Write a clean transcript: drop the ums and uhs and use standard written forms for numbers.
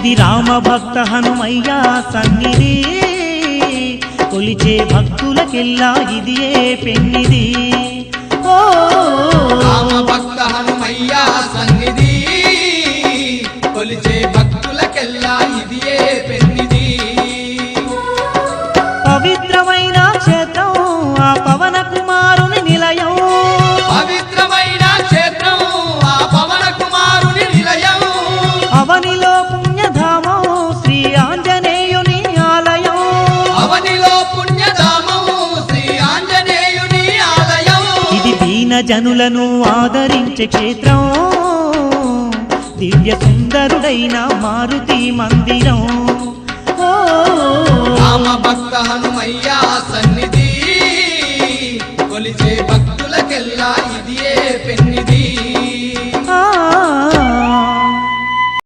ఇది రామ భక్త హనుమయ్య సన్నిధి కొలిచే భక్తులకెల్లా ఇది ఏ పెన్నిది ఓ రామ భక్త హనుమయ్య సన్నిధి కొలిచే భక్తులకెల్లా ఇది ఏ పెన్నిది పవిత్రమైన క్షేత్రం ఆ పవన కుమారుని నిలయం పవిత్రమైన క్షేత్రం ఆ పవన కుమారుని నిలయం అవనిలో పుణ్యధామం శ్రీ ఆంజనేయుని ఆలయం అవనిలో పుణ్యధామం శ్రీ ఆంజనేయుని ఆలయం ఇది దీన జనులను ఆదరించే క్షేత్రం దివ్య సుందరుడైన మారుతి మందిరం ఓ రామ భక్త హనుమయ్య సన్నిధి కొలిచే భక్తులకెల్లా ఇది ఏ పెన్నిది